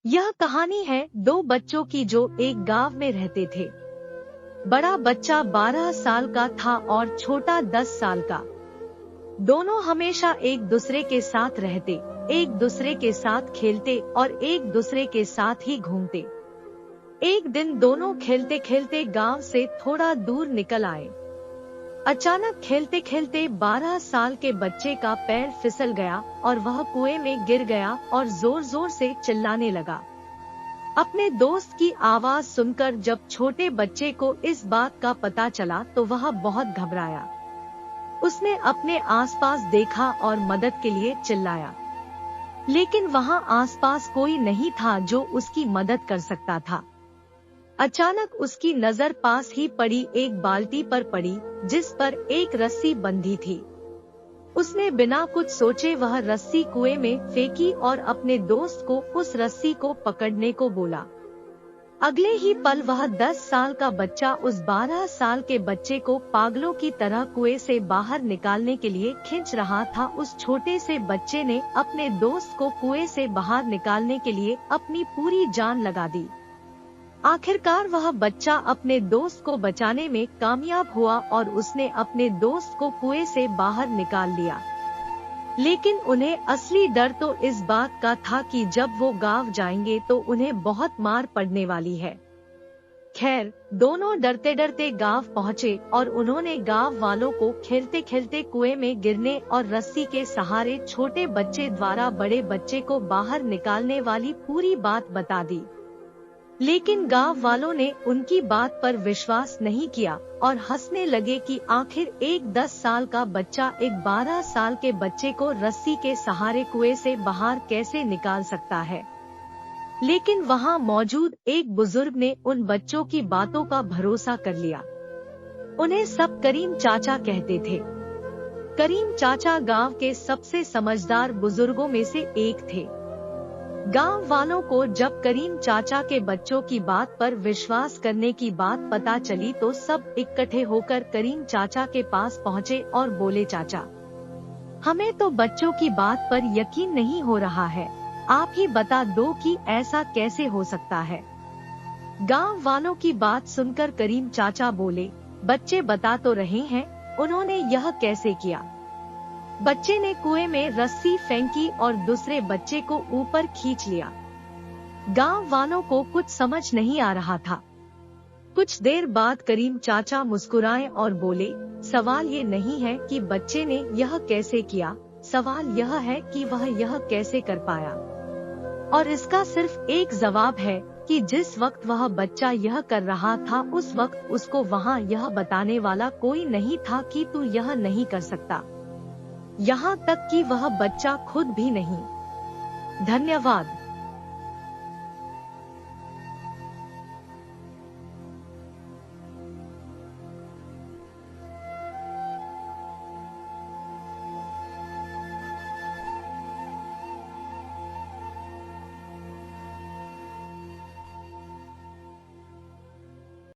यह कहानी है दो बच्चों की जो एक गांव में रहते थे। बड़ा बच्चा 12 साल का था और छोटा 10 साल का। दोनों हमेशा एक दूसरे के साथ रहते, एक दूसरे के साथ खेलते और एक दूसरे के साथ ही घूमते। एक दिन दोनों खेलते खेलते गांव से थोड़ा दूर निकल आए। अचानक खेलते खेलते 12 साल के बच्चे का पैर फिसल गया और वह कुएं में गिर गया और जोर जोर से चिल्लाने लगा। अपने दोस्त की आवाज सुनकर जब छोटे बच्चे को इस बात का पता चला तो वह बहुत घबराया। उसने अपने आसपास देखा और मदद के लिए चिल्लाया, लेकिन वहां आसपास कोई नहीं था जो उसकी मदद कर सकता था। अचानक उसकी नजर पास ही पड़ी एक बाल्टी पर पड़ी, जिस पर एक रस्सी बंधी थी। उसने बिना कुछ सोचे वह रस्सी कुएं में फेंकी और अपने दोस्त को उस रस्सी को पकड़ने को बोला। अगले ही पल वह 10 साल का बच्चा उस 12 साल के बच्चे को पागलों की तरह कुएं से बाहर निकालने के लिए खींच रहा था। उस छोटे से बच्चे ने अपने दोस्त को कुएं से बाहर निकालने के लिए अपनी पूरी जान लगा दी। आखिरकार वह बच्चा अपने दोस्त को बचाने में कामयाब हुआ और उसने अपने दोस्त को कुएं से बाहर निकाल लिया। लेकिन उन्हें असली डर तो इस बात का था कि जब वो गांव जाएंगे तो उन्हें बहुत मार पड़ने वाली है। खैर, दोनों डरते डरते गांव पहुँचे और उन्होंने गांव वालों को खेलते खेलते कुएं में गिरने और रस्सी के सहारे छोटे बच्चे द्वारा बड़े बच्चे को बाहर निकालने वाली पूरी बात बता दी। लेकिन गांव वालों ने उनकी बात पर विश्वास नहीं किया और हंसने लगे कि आखिर एक 10 साल का बच्चा एक 12 साल के बच्चे को रस्सी के सहारे कुएं से बाहर कैसे निकाल सकता है। लेकिन वहां मौजूद एक बुजुर्ग ने उन बच्चों की बातों का भरोसा कर लिया। उन्हें सब करीम चाचा कहते थे। करीम चाचा गांव के सबसे समझदार बुजुर्गों में से एक थे। गांव वालों को जब करीम चाचा के बच्चों की बात पर विश्वास करने की बात पता चली तो सब इकट्ठे होकर करीम चाचा के पास पहुँचे और बोले, चाचा, हमें तो बच्चों की बात पर यकीन नहीं हो रहा है, आप ही बता दो कि ऐसा कैसे हो सकता है। गांव वालों की बात सुनकर करीम चाचा बोले, बच्चे बता तो रहे हैं, उन्होंने यह कैसे किया। बच्चे ने कुएं में रस्सी फेंकी और दूसरे बच्चे को ऊपर खींच लिया। गांव वालों को कुछ समझ नहीं आ रहा था। कुछ देर बाद करीम चाचा मुस्कुराए और बोले, सवाल ये नहीं है कि बच्चे ने यह कैसे किया, सवाल यह है कि वह यह कैसे कर पाया। और इसका सिर्फ एक जवाब है कि जिस वक्त वह बच्चा यह कर रहा था उस वक्त उसको वहाँ यह बताने वाला कोई नहीं था कि तू यह नहीं कर सकता। यहाँ तक कि वह बच्चा खुद भी नहीं। धन्यवाद।